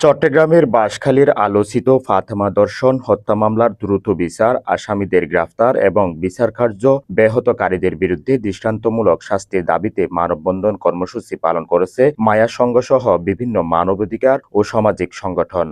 চট্টগ্রামের বাঁশখালীর আলোচিত ফাতেমা দর্শন হত্যা মামলার দ্রুত বিচার, আসামিদের গ্রেফতার এবং বিচার কার্য ব্যাহতকারীদের বিরুদ্ধে দৃষ্টান্তমূলক শাস্তির দাবিতে মানববন্ধন কর্মসূচি পালন করেছে মায়া সংঘ সহ বিভিন্ন মানবাধিকার ও সামাজিক সংগঠন।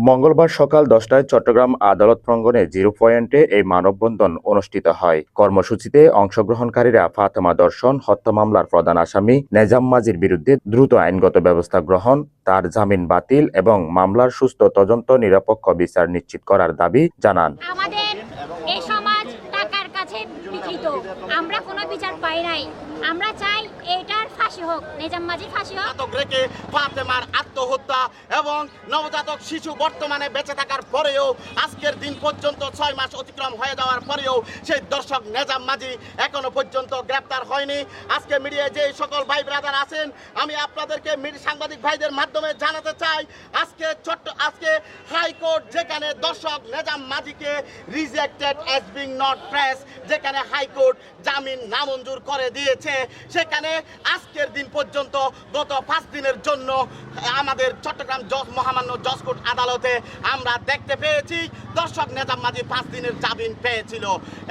মঙ্গলবার সকাল 10টায় চট্টগ্রাম আদালত প্রাঙ্গণে জিরো পয়েন্টে এই মানববন্ধন অনুষ্ঠিত হয়। কর্মসূচিতে অংশগ্রহণকারীরা ফাতেমা দর্শন হত্যা মামলার প্রধান আসামি নেজাম মাজির বিরুদ্ধে দ্রুত আইনগত ব্যবস্থা গ্রহণ, তার জামিন বাতিল এবং মামলার সুস্থ তদন্ত নিরপেক্ষ বিচার নিশ্চিত করার দাবি জানান। আমাদের এই সমাজ টাকার কাছে বিকৃত, আমরা কোনো বিচার পাই নাই। আমরা চাই এটার ফাঁসি হোক, নেজাম মাজির ফাঁসি হোক। রেখে ফাতেমার আত্মহত্যা এবং নবজাতক শিশু বর্তমানে বেঁচে থাকার পরেও আজকের দিন পর্যন্ত 6 মাস অতিক্রম হয়ে যাওয়ার পরেও সেই দর্শক নেজাম মাজি এখনো পর্যন্ত গ্রেপ্তার হয়নি। আজকে মিডিয়ায় যে সকল ভাই ব্রাদার আছেন, আমি আপনাদেরকে সাংবাদিক ভাইদের মাধ্যমে জানাতে চাই, আজকে হাইকোর্ট যেখানে দর্শক নেজাম মাজিকে rejected as being not press, যেখানে হাইকোর্ট জামিন নামঞ্জুর করে দিয়েছে, সেখানে আজকের দিন পর্যন্ত গত 5 দিনের জন্য আমাদের চট্টগ্রাম মহামান্য জজ কোর্ট আদালতে আমরা দেখতে পেয়েছি দর্শক নেজাম মাজি 5 দিনের জামিন পেয়েছিল।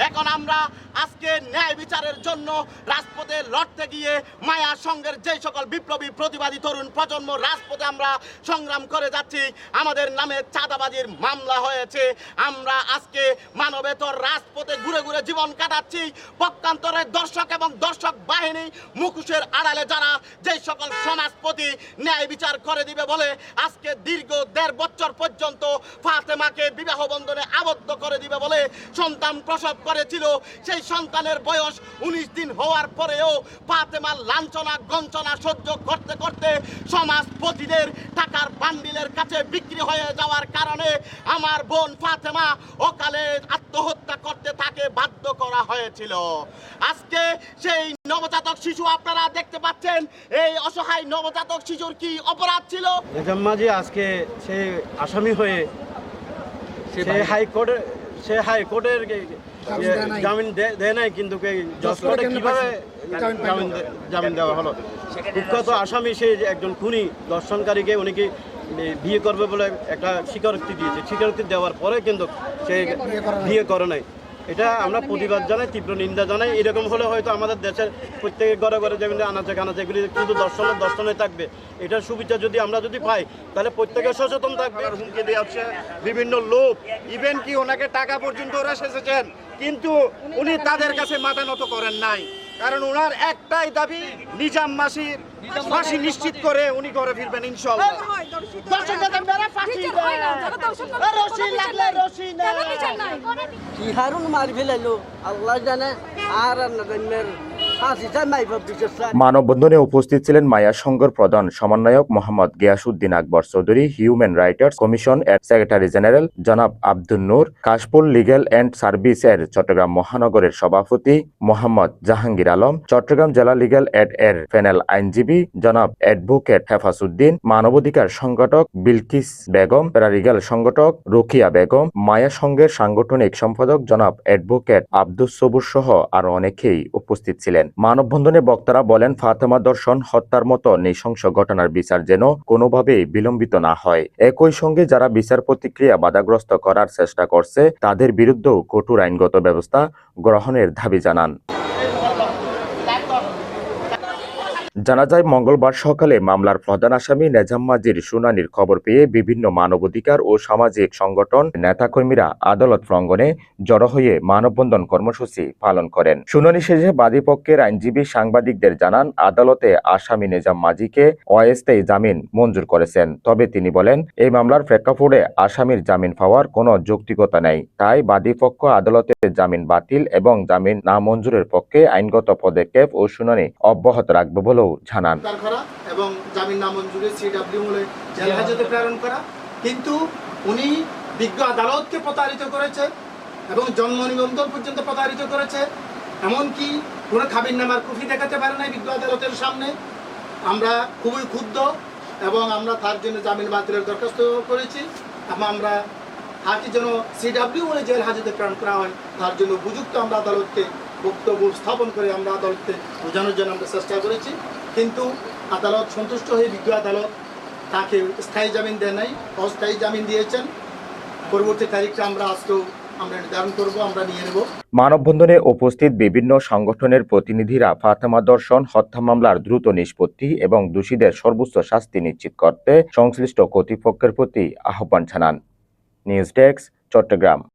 এখন আমরা আজকে ন্যায় বিচারের জন্য রাজপথে লড়তে গিয়ে মায়া সংঘের যে সকল বিপ্লবী প্রতিবাদী তরুণ প্রজন্ম রাজপথে আমরা সংগ্রাম করে যাচ্ছি, আমাদের নামে চাঁদাবাজির মামলা হয়েছে। আমরা আজকে মানবেতর রাজপথে ঘুরে ঘুরে জীবন কাটাচ্ছি। পক্ষান্তরে দর্শক এবং দর্শক বাহিনী মুখোশের আড়ালে যারা যে সকল সমাজপতি ন্যায় বিচার করে দিবে বলে আজকে দীর্ঘ 1.5 বছর পর্যন্ত ফাতেমাকে বিবাহ বন্ধনে আবদ্ধ করে দিবে বলে সন্তান প্রসব করেছিল। সেই সন্তানের বয়স 19 দিন হওয়ার পরেও ফাতেমার লাঞ্ছনা গঞ্চনা সহ্য করতে করতে সমাজপতিদের টাকার বান্ডিলের কাছে বিক্রি হয়ে যাওয়ার কারণে আমার বোন ফাতেমা অকালে আত্মহত্যা করতে তাকে বাধ্য করা হয়েছিল। আজকে সেই নবজাতক শিশু আপনারা দেখতে পাচ্ছেন, এই অসহায় নবজাতক শিশুর কি অপরাধ ছিল? নেজাম মাজি আজকে সে আসামি হয়ে সে হাইকোর্টের জামিন দেয় নাই, কিন্তু জজ কোর্টে কিভাবে জামিন দেওয়া হলো? কুখ্যাত আসামি সে একজন খুনি দর্শনকারীকে উনি কি বিয়ে করবে বলে একটা স্বীকারোক্তি দিয়েছে। স্বীকারোক্তি দেওয়ার পরে কিন্তু সে বিয়ে করে নাই। এটা আমরা প্রতিবাদ জানাই, তীব্র নিন্দা জানাই। এরকম হলে হয়তো আমাদের দেশের প্রত্যেকের ঘরে ঘরে যেমন আনাচে কানাচে এগুলি কিন্তু দর্শনে থাকবে। এটার সুবিধা যদি আমরা পাই তাহলে প্রত্যেকে সচেতন থাকবে। হুমকি দেওয়া হচ্ছে বিভিন্ন লোক, ইভেন কি ওনাকে টাকা পর্যন্ত ওরা এসেছেন, কিন্তু উনি তাদের কাছে মাথা নত করেন নাই। কারণ ওনার একটাই দাবি, নিজাম মাসির ফাঁসি নিশ্চিত করে উনি ঘরে ফিরবেন ইনশাআল্লাহ। কি হারুন মারি ফেলাইলো আল্লাহ জানে। আর মানববন্ধনে উপস্থিত ছিলেন মায়া সংঘের প্রধান সমন্বয়ক মোহাম্মদ গিয়াসউদ্দিন আকবর চৌধুরী, হিউম্যান রাইটস কমিশন এর সেক্রেটারি জেনারেল জনাব আব্দুল নূর, কাশফুল লিগ্যাল অ্যান্ড সার্ভিস এর চট্টগ্রাম মহানগরের সভাপতি মোহাম্মদ জাহাঙ্গীর আলম, চট্টগ্রাম জেলা লিগ্যাল এড এর প্যানেল আইনজীবী জনাব অ্যাডভোকেট হেফাজউদ্দিন, মানবাধিকার সংগঠক বিলকিস বেগম, প্যারালিগ্যাল সংগঠক রুকিয়া বেগম, মায়া সংঘের সাংগঠনিক সম্পাদক জনাব অ্যাডভোকেট আব্দুস সবুর সহ আরো অনেকেই উপস্থিত ছিলেন। মানববন্ধনে বক্তারা বলেন, ফাতেমা দর্শন হত্যার মতো নৃশংস ঘটনার বিচার যেন কোনোভাবেই বিলম্বিত না হয়। একই সঙ্গে যারা বিচার প্রতিক্রিয়া বাধাগ্রস্ত করার চেষ্টা করছে তাদের বিরুদ্ধেও কঠোর আইনগত ব্যবস্থা গ্রহণের দাবি জানান। জানা যায়, মঙ্গলবার সকালে মামলার প্রধান আসামি নেজাম মাজির শুনানির খবর পেয়ে বিভিন্ন মানবাধিকার ও সামাজিক সংগঠন নেতাকর্মীরা আদালত প্রাঙ্গণে জড়ো হয়ে মানববন্ধন কর্মসূচি পালন করেন। শুনানি শেষে বাদীপক্ষের আইনজীবী সাংবাদিকদের জানান, আদালতে আসামি নেজাম মাজিকে অস্থায়ী জামিন মঞ্জুর করেছেন। তবে তিনি বলেন, এই মামলার প্রেক্ষাপটে আসামির জামিন পাওয়ার কোনো যৌক্তিকতা নেই। তাই বাদীপক্ষ আদালতে জামিন বাতিল এবং জামিন না মঞ্জুরের পক্ষে আইনগত পদক্ষেপ ও শুনানি অব্যাহত রাখবে বলেও জানান। এবং জামিন নামঞ্জুরে সিডব্লিউ বলে জেল হাজতে প্রেরণ করা, কিন্তু উনি বিজ্ঞ আদালতকে প্রতারিত করেছে এবং জন্ম নিবন্ধন পর্যন্ত প্রতারিত করেছে। এমনকি কোনো খাবিরনামার কপি দেখাতে পারে নাই বিজ্ঞ আদালতের সামনে। আমরা খুবই ক্ষুব্ধ এবং আমরা তার জন্য জামিন বাতিলের দরখাস্ত করেছি এবং আমরা তাকে যেন সিডব্লিউ বলে জেল হাজতে প্রেরণ করা হয় তার জন্য উপযুক্ত আমরা আদালতকে বক্তব্য স্থাপন করে আমরা আদালতকে বোঝানোর জন্য আমরা চেষ্টা করেছি। কিন্তু আদালত সন্তুষ্ট হয়ে বিজ্ঞ আদালত তাকে স্থায়ী জামিন দেন নাই, অস্থায়ী জামিন দিয়েছেন। পরবর্তী তারিখটা আমরা আজকেও আমরা নির্ধারণ করব, আমরা নিয়ে নেব। মানববন্ধনে উপস্থিত বিভিন্ন সংগঠনের প্রতিনিধিরা ফাতেমা দর্শন হত্যা মামলার দ্রুত নিষ্পত্তি এবং দোষীদের সর্বোচ্চ শাস্তি নিশ্চিত করতে সংশ্লিষ্ট কর্তৃপক্ষের প্রতি আহ্বান জানান। News desk, Chittagong.